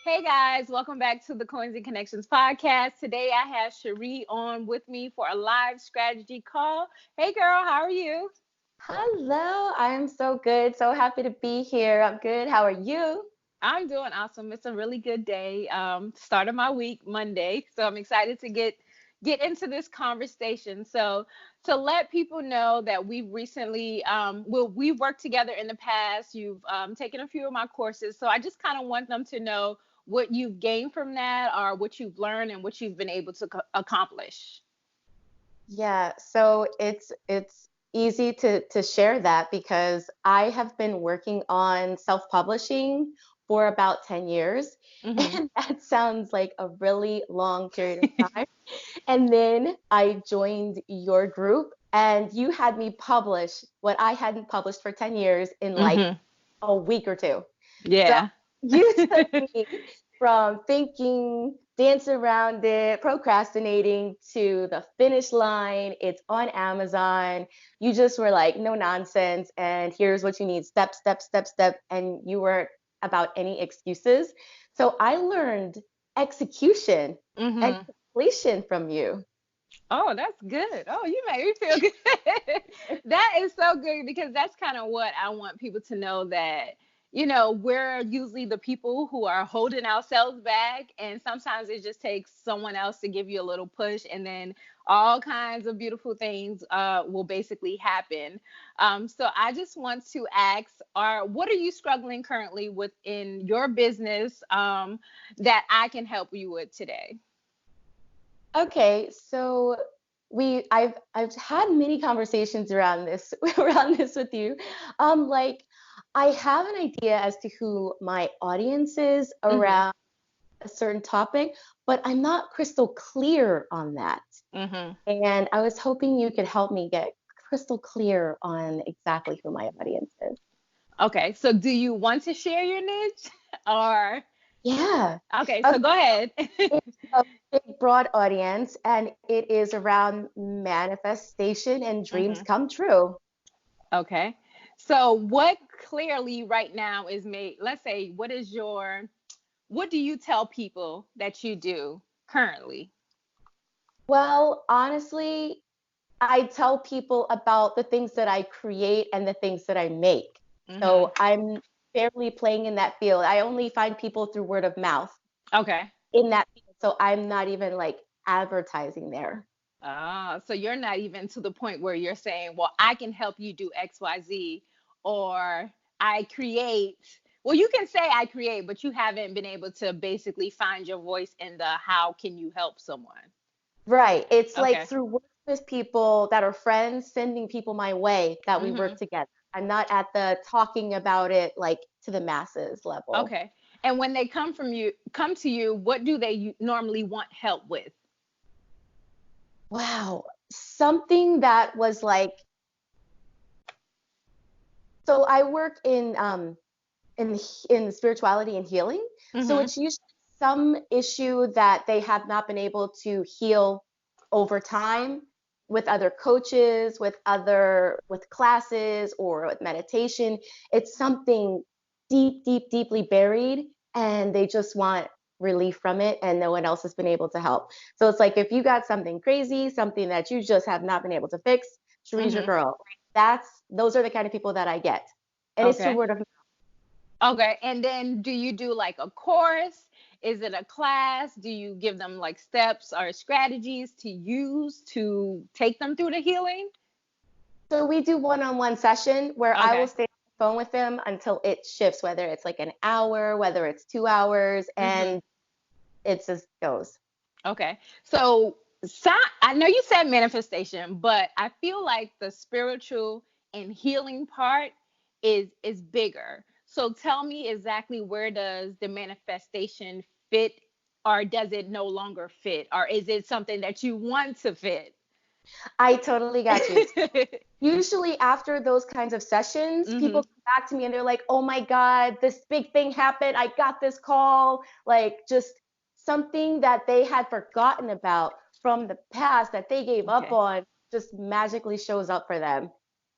Hey guys, welcome back to the Coins and Connections podcast. Today I have Cherie on with me for a live strategy call. Hey girl, how are you? Hello, I'm so good. So happy to be here. I'm good. How are you? I'm doing awesome. It's a really good day. Start of my week, Monday. So I'm excited to get into this conversation. So to let people know that we've recently we've worked together in the past. You've taken a few of my courses. So I just kind of want them to know what you've gained from that, or what you've learned and what you've been able to accomplish. Yeah, so it's easy to share that because I have been working on self-publishing for about 10 years, Hmm. and that sounds like a really long period of time. And then I joined your group and you had me publish what I hadn't published for 10 years in like Hmm. a week or two. So Yeah. you took me from thinking, dancing around it, procrastinating to the finish line. It's on Amazon. You just were like, no nonsense. And here's what you need step, step, step, step. And you weren't about any excuses. So I learned execution and Hmm. completion from you. Oh, that's good. Oh, you made me feel good. That is so good because that's kind of what I want people to know, that, we're usually the people who are holding ourselves back. And sometimes it just takes someone else to give you a little push. And then all kinds of beautiful things will basically happen. So I just want to ask, what are you struggling currently with in your business that I can help you with today? Okay, so I've had many conversations around this around this with you. Like I have an idea as to who my audience is Hmm. around a certain topic, but I'm not crystal clear on that. Hmm. And I was hoping you could help me get crystal clear on exactly who my audience is. Okay, so do you want to share your niche or Yeah. okay, so Okay. go ahead. It's a big, broad audience, and it is around manifestation and dreams Hmm. come true. Okay. So what clearly right now is made, let's say, what do you tell people that you do currently? Well, honestly, I tell people about the things that I create and the things that I make. Hmm. So I'm barely playing in that field. I only find people through word of mouth Okay. in that field. So I'm not even like advertising there. So you're not even to the point where you're saying, well, I can help you do XYZ, or I create. Well, you can say I create, but you haven't been able to basically find your voice in the how can you help someone. Right. It's like Okay. through work with people that are friends, sending people my way that we work Hmm. together. I'm not at the talking about it like to the masses level. Okay. And when they come to you, what do they normally want help with? Wow. Something that was like, so I work in in spirituality and healing. So Hmm. it's usually some issue that they have not been able to heal over time with other coaches, with classes or with meditation. It's something deep, deep, deeply buried and they just want relief from it and no one else has been able to help. So it's like if you got something crazy, something that you just have not been able to fix, Cherie's your Hmm. girl. Those are the kind of people that I get. And it's through Okay. word of Okay. And then do you do like a course? Is it a class? Do you give them like steps or strategies to use to take them through the healing? So we do one-on-one session where I will Okay. stay on the phone with them until it shifts, whether it's like an hour, whether it's 2 hours, Hmm. and it just goes. Okay. So I know you said manifestation, but I feel like the spiritual and healing part is bigger. So tell me exactly, where does the manifestation fit, or does it no longer fit, or is it something that you want to fit? I totally got you. Usually after those kinds of sessions, people Hmm. come back to me and they're like, "Oh my God, this big thing happened. I got this call." Like just something that they had forgotten about from the past that they gave up Okay. on just magically shows up for them.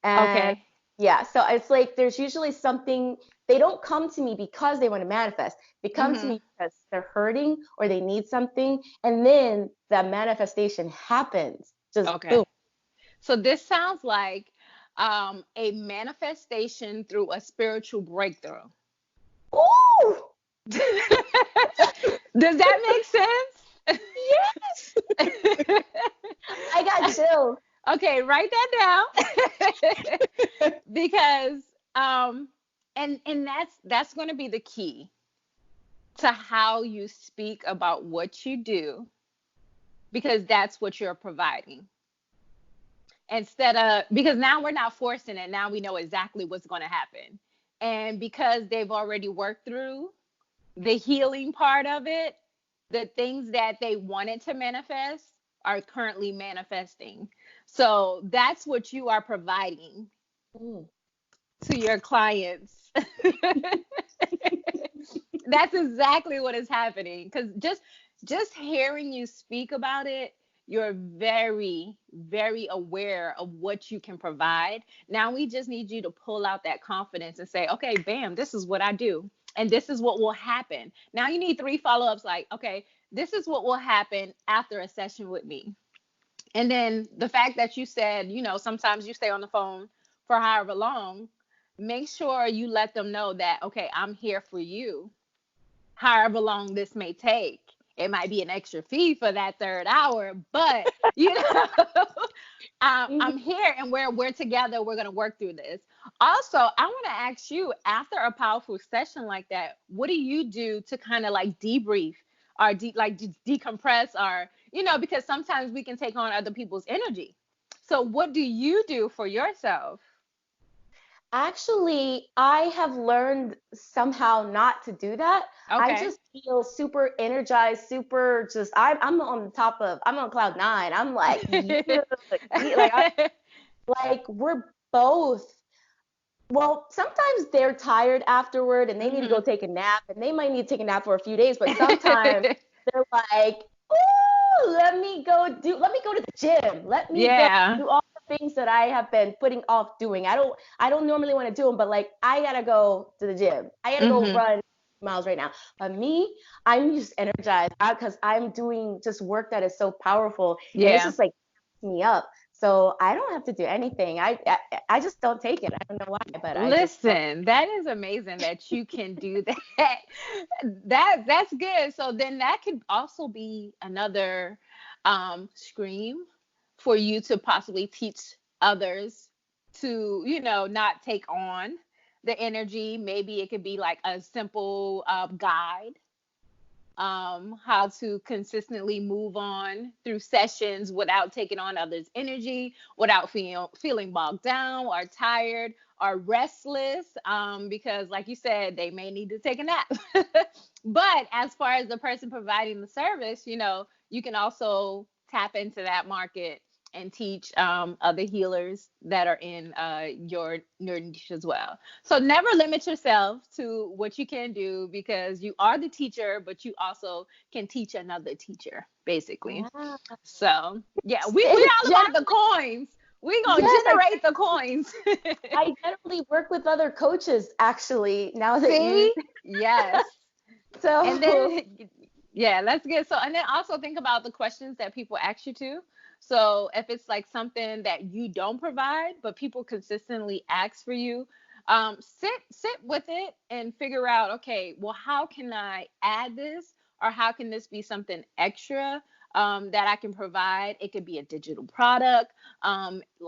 And Okay. yeah, so it's like there's usually something they don't come to me because they want to manifest. They come to Mm-hmm. me because they're hurting or they need something, and then the manifestation happens. Just boom. Okay. So this sounds like a manifestation through a spiritual breakthrough. Ooh, Does that make yes. sense? I got chills. Okay, write that down. Because and that's going to be the key to how you speak about what you do, because that's what you're providing. Instead of, because now we're not forcing it, now we know exactly what's going to happen. And because they've already worked through the healing part of it, the things that they wanted to manifest are currently manifesting. So that's what you are providing Mm. to your clients. That's exactly what is happening. Because just hearing you speak about it, you're very, very aware of what you can provide. Now we just need you to pull out that confidence and say, okay, bam, this is what I do. And this is what will happen. Now you need 3 follow-ups like, okay, this is what will happen after a session with me. And then the fact that you said, sometimes you stay on the phone for however long, make sure you let them know that, okay, I'm here for you however long this may take. It might be an extra fee for that 3rd hour, but Mhm. I'm here and we're together. We're gonna work through this. Also, I want to ask you, after a powerful session like that, what do you do to kind of like debrief or decompress, or because sometimes we can take on other people's energy. So what do you do for yourself? Actually, I have learned somehow not to do that. I Okay. just feel super energized, super just I'm on the top of I'm on cloud nine. I'm like, yeah, yeah, like we're both. Well, sometimes they're tired afterward and they need to go Hmm. take a nap and they might need to take a nap for a few days, but sometimes they're like, "Ooh, let me go to the gym. Let me go Yeah. do all the things that I have been putting off doing. I don't normally want to do them, but like I gotta go to the gym. I gotta go Hmm. run miles right now." But me, I'm just energized because I'm doing just work that is so powerful and it's Yeah. just like me up. So I don't have to do anything. I just don't take it. I don't know why, but I just don't. Listen, that is amazing that you can do that. That's good. So then that could also be another scream for you to possibly teach others to, not take on the energy. Maybe it could be like a simple guide, how to consistently move on through sessions without taking on others' energy, without feeling bogged down or tired or restless, because, like you said, they may need to take a nap. But as far as the person providing the service, you can also tap into that market and teach other healers that are in your niche as well. So never limit yourself to what you can do, because you are the teacher, but you also can teach another teacher, basically. Yeah. So yeah, we And all about the coins. We gonna yes, generate the coins. I generally work with other coaches actually now that you See? Yes. And so then, yeah, that's good. So, and then also think about the questions that people ask you to. So, if it's like something that you don't provide, but people consistently ask for you, sit with it and figure out, okay, well, how can I add this, or how can this be something extra that I can provide? It could be a digital product.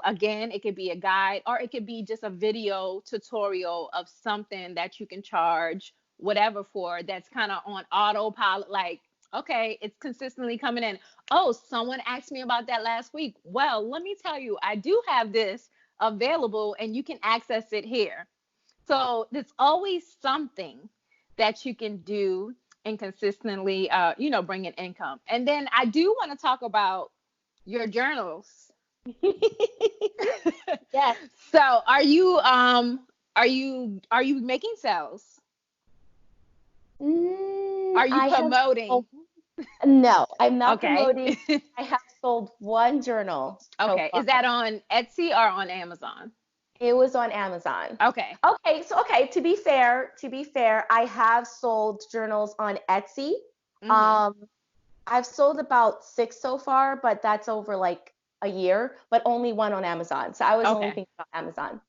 Again, it could be a guide, or it could be just a video tutorial of something that you can charge whatever for, that's kind of on autopilot, like, okay, it's consistently coming in. Oh, someone asked me about that last week. Well, let me tell you, I do have this available and you can access it here. So there's always something that you can do and consistently bring in income. And then I do want to talk about your journals. yes. So are you making sales? Are you I have sold, promoting? no, I'm not Okay. promoting. I have sold one journal so Okay. far. Is that on Etsy or on Amazon? It was on Amazon. Okay. Okay, to be fair, I have sold journals on Etsy. Mm-hmm. Um, I've sold about 6 so far, but that's over like a year, but only one on Amazon. So I was only Okay. thinking about Amazon.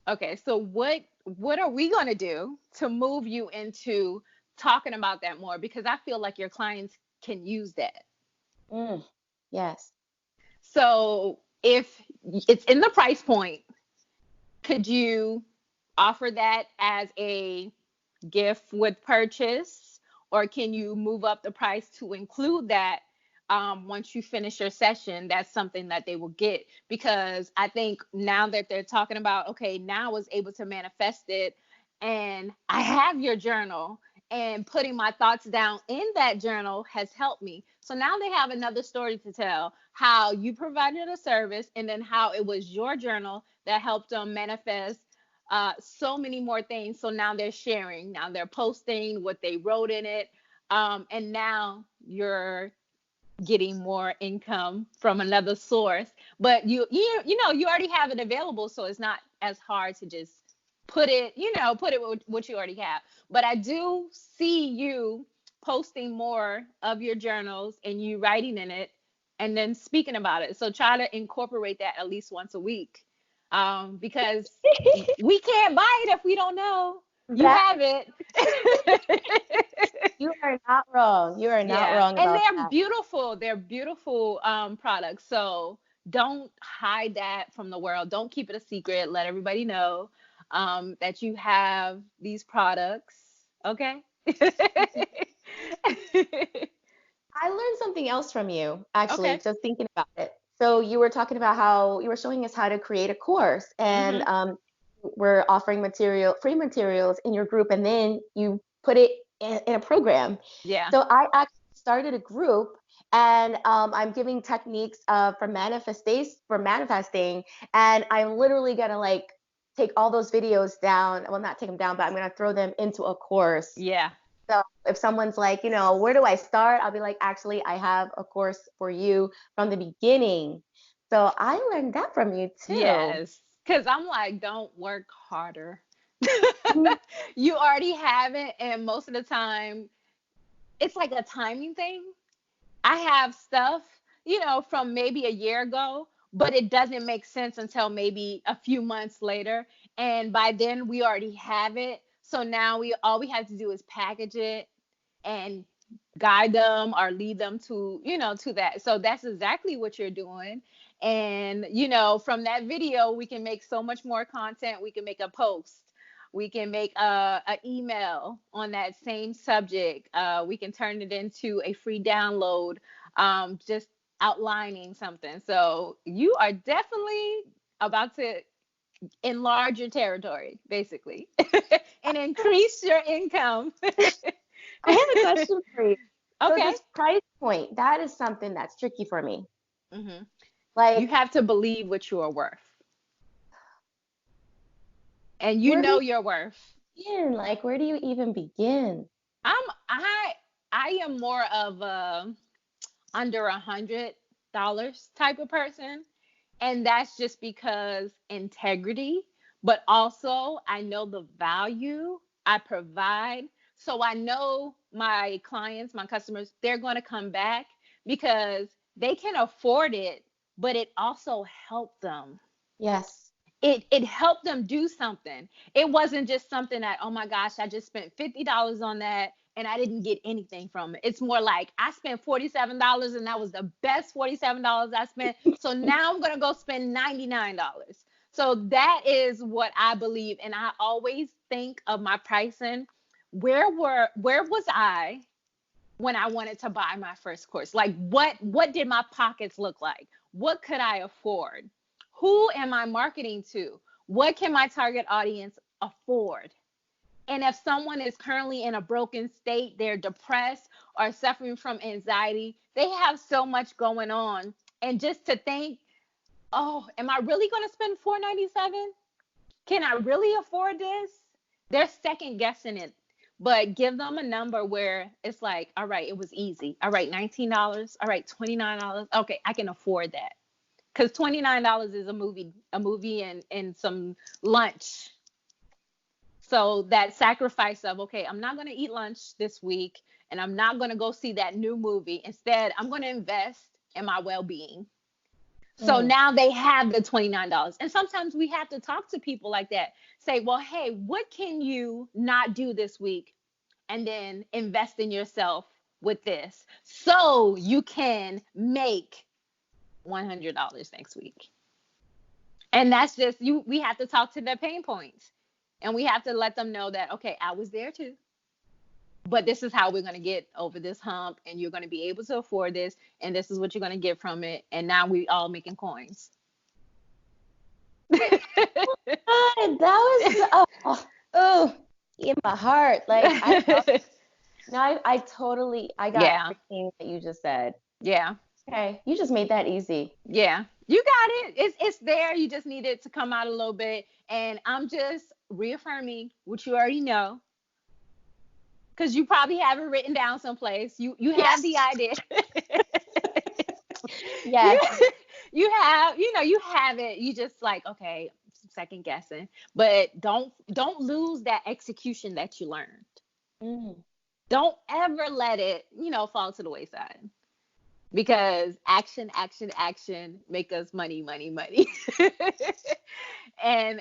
Okay. So what are we gonna do to move you into talking about that more? Because I feel like your clients can use that. Mm, yes. So if it's in the price point, could you offer that as a gift with purchase, or can you move up the price to include that once you finish your session? That's something that they will get, because I think now that they're talking about, okay, now I was able to manifest it, and I have your journal, and putting my thoughts down in that journal has helped me. So now they have another story to tell, how you provided a service, and then how it was your journal that helped them manifest so many more things. So now they're sharing, now they're posting what they wrote in it, and now you're getting more income from another source. But you already have it available, so it's not as hard to just put it with what you already have. But I do see you posting more of your journals and you writing in it and then speaking about it. So try to incorporate that at least once a week, because we can't buy it if we don't know you That have it. you are not wrong. You are not Yeah, wrong and about they're that. beautiful. They're beautiful products. So don't hide that from the world. Don't keep it a secret. Let everybody know that you have these products. Okay. I learned something else from you, actually, Okay. just thinking about it. So you were talking about how you were showing us how to create a course, and Mhm. we're offering free materials in your group, and then you put it in a program. Yeah. So I actually started a group, and I'm giving techniques for manifesting, and I'm literally gonna like take all those videos down. Well, not take them down, but I'm gonna throw them into a course. Yeah. So if someone's like, where do I start? I'll be like, actually, I have a course for you from the beginning. So I learned that from you too. Yes. Because I'm like, don't work harder. Mhm. You already have it, and most of the time, it's like a timing thing. I have stuff, from maybe a year ago, but it doesn't make sense until maybe a few months later. And by then we already have it. So now we have to do is package it and guide them or lead them to that. So that's exactly what you're doing. And from that video, we can make so much more content. We can make a post. We can make a email on that same subject. We can turn it into a free download, just outlining something. So you are definitely about to enlarge your territory, basically, and increase your income. I have a question for you. So Okay. this price point, that is something that's tricky for me. Hmm. You Like, have to believe what you are worth, and you where do know you your worth. begin? Like, where do you even begin? I'm I I am more of a under $100 type of person, and that's just because integrity, but also I know the value I provide. So I know my clients, my customers, they're going to come back because they can afford it, but it also helped them. Yes. It helped them do something. It wasn't just something that, oh my gosh, I just spent $50 on that and I didn't get anything from it. It's more like I spent $47 and that was the best $47 I spent. So now I'm gonna go spend $99. So that is what I believe. And I always think of my pricing. Where was I when I wanted to buy my first course? Like what did my pockets look like? What could I afford? Who am I marketing to? What can my target audience afford? And if someone is currently in a broken state, they're depressed or suffering from anxiety, they have so much going on. And just to think, oh, am I really going to spend $497? Can I really afford this? They're second guessing it. But give them a number where it's like, all right, it was easy. All right, $19. All right, $29. Okay, I can afford that. because $29 is a movie and some lunch. So that sacrifice of, okay, I'm not going to eat lunch this week and I'm not going to go see that new movie. Instead, I'm going to invest in my well-being. So Mm. now they have the $29. And sometimes we have to talk to people like that. Say, well, hey, what can you not do this week? And then invest in yourself with this so you can make $100 next week. And that's just you. We have to talk to their pain points, and we have to let them know that, okay, I was there too, but this is how we're going to get over this hump, and you're going to be able to afford this, and this is what you're going to get from it, and now we all making coins. God, that was oh, in my heart. Like I totally I got Yeah, everything that you just said. yeah, Okay, you just made that easy. yeah. You got it. It's there. You just need it to come out a little bit, and I'm just reaffirming what you already know, because you probably have it written down someplace. You have the Yes. idea. you Yes. you have it. You just like, okay, second guessing, but don't lose that execution that you learned. Mm. Don't ever let it fall to the wayside, because action, action, action make us money, money, money. And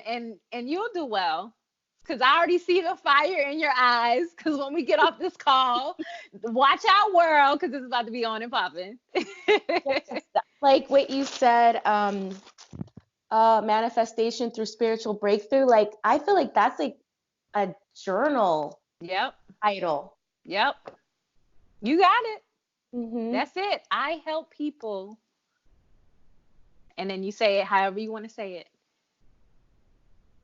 you'll do well, because I already see the fire in your eyes, because when we get off this call, watch our world, because it's about to be on and popping. Yes. Like what you said, manifestation through spiritual breakthrough. Like I feel like that's like a journal Yep, title. yep, you got it. Mm-hmm. That's it. I help people, and then you say it however you want to say it.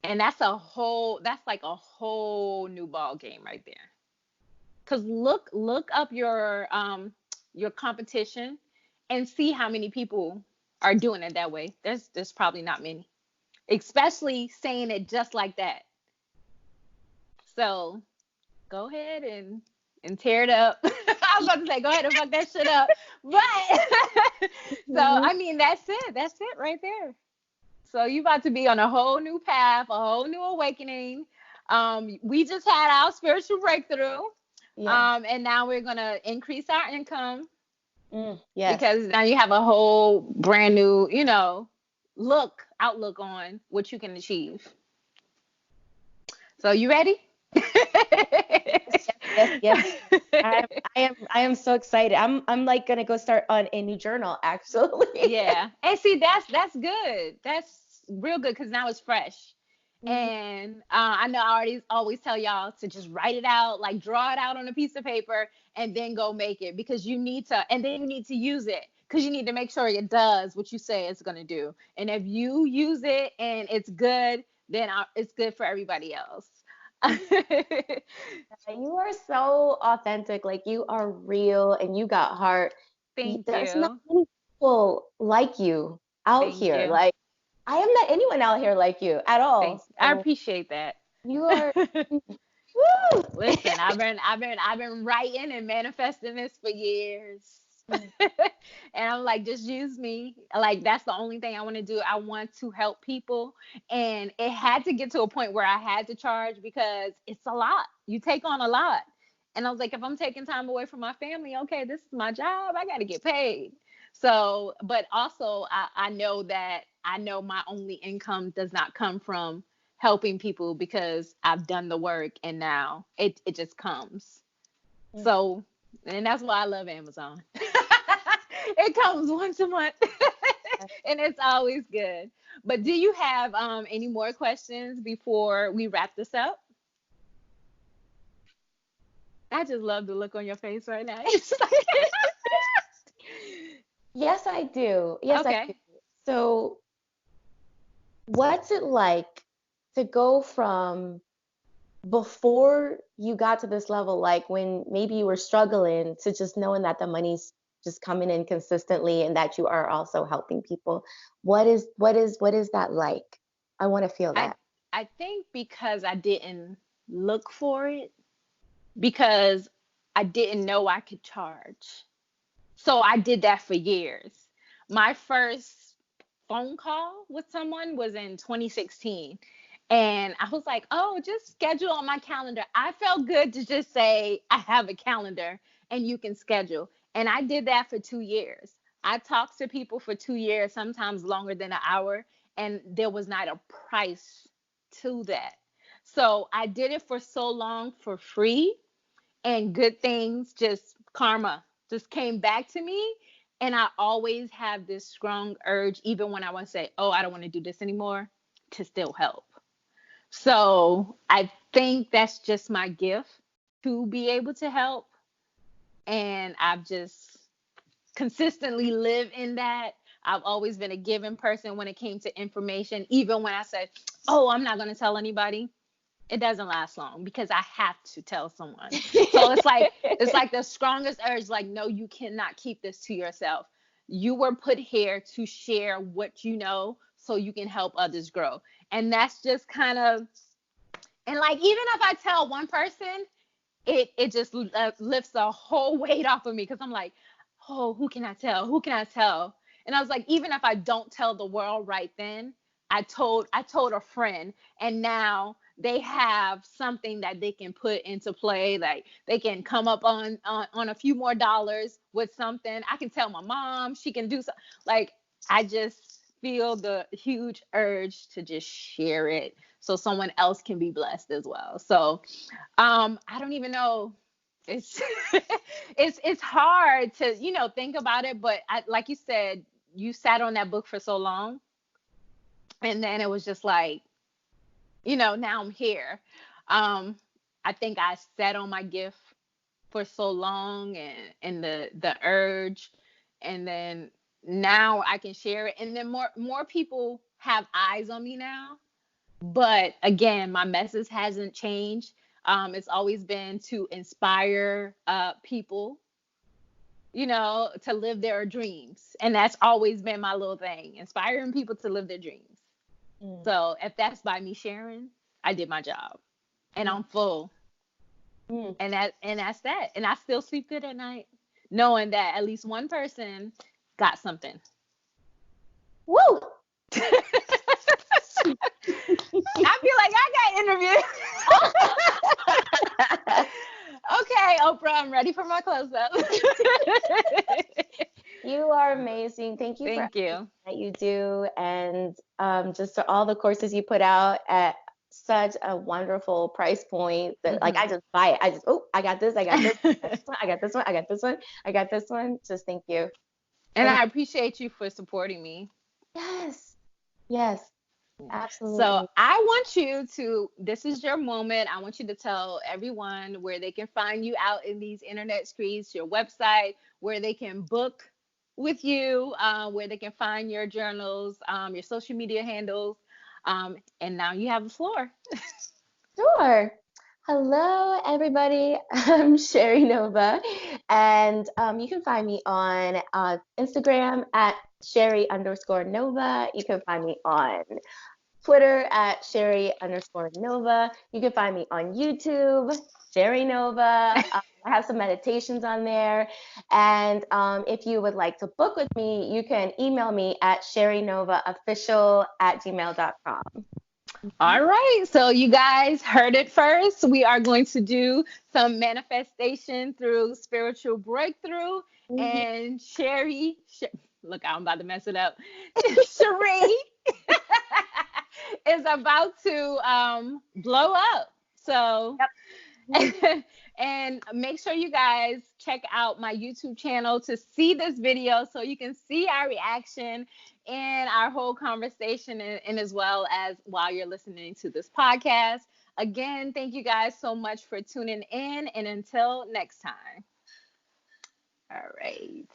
And that's like a whole new ball game right there. Cause look up your competition and see how many people are doing it that way. There's probably not many, especially saying it just like that. So go ahead and tear it up. I was about to say go ahead and fuck that shit up, but so Mm-hmm. I mean that's it right there. So you about to be on a whole new path, a whole new awakening. We just had our spiritual breakthrough. Yes. And now we're gonna increase our income, Yes. because now you have a whole brand new, outlook on what you can achieve. So you ready? Yes. Yes. Yes. I, I am so excited. I'm like gonna go start on a new journal actually. Yeah. And see, that's good. That's real good, because now it's fresh. Mhm. And I know I always tell y'all to just write it out, like draw it out on a piece of paper, and then go make it, because you need to, and then you need to use it, because you need to make sure it does what you say it's going to do. And if you use it and it's good, then it's good for everybody else. You are so authentic. Like you are real and you got heart. Thank There's not you. many people like you out Thank here. you. Like I haven't met anyone out here like you at Thanks. all. I So appreciate that. you are woo. Listen, I've been writing and manifesting this for years. And I'm like, just use me. Like, that's the only thing I want to do. I want to help people. And it had to get to a point where I had to charge, because it's a lot. You take on a lot. And I was like, if I'm taking time away from my family, okay, this is my job. I got to get paid. So, but also I know that I know my only income does not come from helping people, because I've done the work, and now it just comes. So, and that's why I love Amazon. It comes once a month. And it's always good. But do you have any more questions before we wrap this up? I just love the look on your face right now. It's like, Yes, I do. Yes, I do. okay. So what's it like to go from before you got to this level, like when maybe you were struggling, to just knowing that the money's just coming in consistently and that you are also helping people? What is that like? I want to feel I that. I think because I didn't look for it, because I didn't know I could charge. So I did that for years. My first phone call with someone was in 2016. And I was like, oh, just schedule on my calendar. I felt good to just say, I have a calendar and you can schedule. And I did that for 2 years. I talked to people for 2 years, sometimes longer than an hour, and there was not a price to that. So I did it for so long for free, and good things, just karma just came back to me. And I always have this strong urge, even when I want to say, oh, I don't want to do this anymore, to still help. So I think that's just my gift, to be able to help. And I've just consistently lived in that. I've always been a giving person when it came to information. Even when I said, oh, I'm not going to tell anybody, it doesn't last long because I have to tell someone. So it's like the strongest urge, like, no, you cannot keep this to yourself. You were put here to share what you know so you can help others grow. And that's just kind of, and like, even if I tell one person, it just lifts a whole weight off of me, because I'm like, oh, who can I tell? Who can I tell? And I was like, even if I don't tell the world right then, I told a friend, and now they have something that they can put into play. Like, they can come up on a few more dollars with something. I can tell my mom, she can do something. Like, I just feel the huge urge to just share it so someone else can be blessed as well. So I don't even know. It's it's hard to, think about it, but like you said, you sat on that book for so long, and then it was just like, now I'm here. Um, I think I sat on my gift for so long, and the urge, and then now I can share it, and then more people have eyes on me now. But again, my message hasn't changed. It's always been to inspire people, to live their dreams. And that's always been my little thing, inspiring people to live their dreams. Mm, So if that's by me sharing, I did my job, and mm, I'm full. mm. And that's that. And I still sleep good at night, knowing that at least one person got something. Woo! I feel like I got interviewed. Okay, Oprah, I'm ready for my close up. You are amazing. Thank you for Thank everything you. that you do, and just for all the courses you put out at such a wonderful price point that, like, I Hmm. just buy it. I just, oh, I got this, I got this, I got this one, I got this one, I got this one. Just thank you. And And I appreciate you for supporting me. yes, yes, So absolutely. I want you to, this is your moment. I want you to tell everyone where they can find you out in these internet streets, your website, where they can book with you, where they can find your journals, your social media handles. And now you have the floor. Sure. Hello, everybody. I'm Sherry Nova, and you can find me on Instagram at Sherry underscore Nova. You can find me on Twitter at Sherry underscore Nova. You can find me on YouTube, Sherry Nova. I have some meditations on there. And if you would like to book with me, you can email me at sherrynovaofficial@gmail.com. All right. So you guys heard it first. We are going to do some manifestation through spiritual breakthrough. Mhm. And look, I'm about to mess it up. Cherie is about to blow up. So, Yep. Mhm. and make sure you guys check out my YouTube channel to see this video so you can see our reaction and our whole conversation, and as well as while you're listening to this podcast. Again, thank you guys so much for tuning in, and until next time. All right.